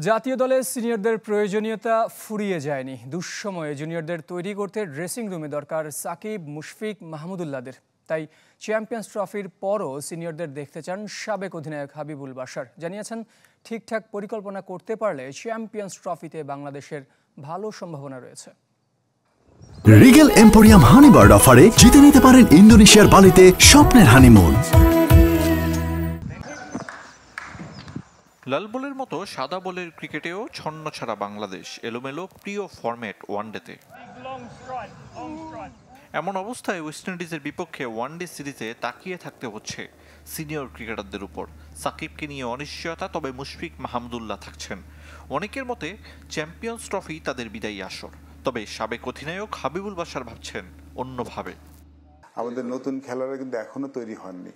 জাতীয় দলে সিনিয়রদের প্রয়োজনীয়তা ফুরিয়ে যায়নি। দুঃসময়ে জুনিয়রদের তৈরি করতে ড্রেসিং রুমে দরকার সাকিব, মুশফিক, মাহমুদুল্লাহদের। তাই চ্যাম্পিয়ন্স ট্রফির পরও সিনিয়রদের দেখতে চান সাবেক অধিনায়ক হাবিবুল বাশার। জানিয়েছেন, ঠিকঠাক পরিকল্পনা করতে পারলে চ্যাম্পিয়ন্স ট্রফিতে বাংলাদেশের ভালো সম্ভাবনা রয়েছে। রিগেল এম্পোরিয়াম হানিবার্ড অফারে জিতে নিতে পারেন ইন্দোনেশিয়ার বালিতে স্বপ্নের হানিমুন। লাল বলের মতো সাদা বলের ক্রিকেটেও ছন্ন ছাড়া বাংলাদেশ, এলোমেলো প্রিয় ফরম্যাট ওয়ানডেতে। এমন অবস্থায় ওয়েস্ট ইন্ডিজের বিপক্ষে ওয়ানডে সিরিজে তাকিয়ে থাকতে হচ্ছে সিনিয়র ক্রিকেটারদের উপর। সাকিবকে নিয়ে অনিশ্চয়তা, তবে মুশফিক, মাহমুদুল্লাহ থাকছেন। অনেকের মতে চ্যাম্পিয়ন্স ট্রফি তাদের বিদায়ী আসর, তবে সাবেক অধিনায়ক হাবিবুল বাশার ভাবছেন অন্যভাবে। আমাদের নতুন খেলোয়াড়রা কিন্তু এখনো তৈরি হননি,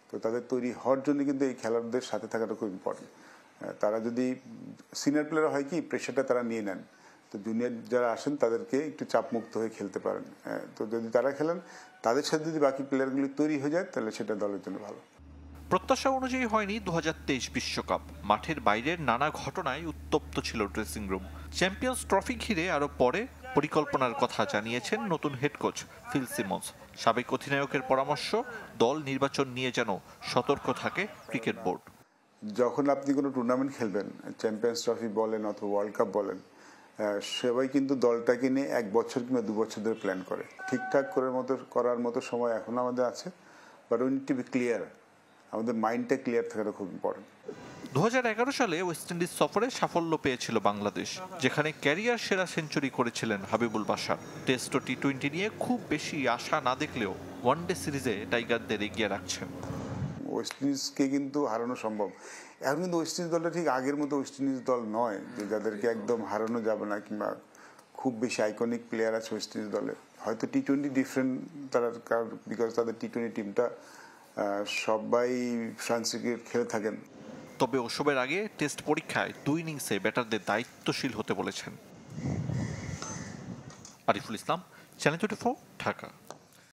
তো তাদের তৈরি হওয়ার জন্য কিন্তু এই খেলোয়াড়দের সাথে থাকাটা খুব ইম্পর্টেন্ট। তারা যদি সিনিয়র প্লেয়ার হয় কি প্রেশারটা তারা নিয়ে নেন, তো জুনিয়র যারা আসেন তাদেরকে একটু চাপমুক্ত হয়ে খেলতে পারেন। তো যদি তারা খেলেন, তাদের সাথে যদি বাকি প্লেয়ারগুলি তৈরি হয়ে যায়, তাহলে সেটা দলের জন্য ভালো। প্রত্যাশা অনুযায়ী হয়নি 2023 বিশ্বকাপ। মাঠের বাইরের নানা ঘটনায় উত্তপ্ত ছিল ড্রেসিং রুম। চ্যাম্পিয়ন্স ট্রফি ঘিরে আরও পরে পরিকল্পনার কথা জানিয়েছেন নতুন হেড কোচ ফিল সিমন্স। সাবেক অধিনায়কের পরামর্শ, দল নির্বাচন নিয়ে যেন সতর্ক থাকে ক্রিকেট বোর্ড। যখন আপনি কোনো টুর্নামেন্ট খেলবেন, চ্যাম্পিয়ন্স ট্রফি বলেন অথবা ওয়ার্ল্ড কাপ বলেন, সবাই কিন্তু দলটাকে নিয়ে 1 বছর কিংবা 2 বছর ধরে প্ল্যান করে। ঠিকঠাক করার মতো সময় এখন আমাদের আছে, but we need to be clear. আমাদের মাইন্ডটা ক্লিয়ার থাকাটা খুব ইম্পর্টেন্ট। 2011 সালে ওয়েস্ট ইন্ডিজ সফরে সাফল্য পেয়েছিল বাংলাদেশ, যেখানে ক্যারিয়ার সেরা সেঞ্চুরি করেছিলেন হাবিবুল বাশার। টেস্ট ও টি-20 নিয়ে খুব বেশি আশা না দেখলেও ওয়ানডে সিরিজে টাইগারদের এগিয়ে রাখছেন। ওয়েস্ট ইন্ডিজকে কিন্তু হারানো সম্ভব। এখন কিন্তু ওয়েস্ট ইন্ডিজ দলটা ঠিক আগের মতো ওয়েস্ট ইন্ডিজ দল নয়, যে যাদেরকে একদম হারানো যাবে না, কিংবা খুব বেশি আইকনিক প্লেয়ার আছে ওয়েস্ট ইন্ডিজ দলে। হয়তো টি-20 ডিফারেন্ট তারা, বিকজ তাদের টি-20 টিমটা সবাই ফ্রান্স ক্রিকেট খেলে থাকেন। তবে ওসবের আগে টেস্ট পরীক্ষায় 2 ইনিংসে ব্যাটারদের দায়িত্বশীল হতে বলেছেন। আরিফুল ইসলাম, চ্যানেল 24, ঢাকা।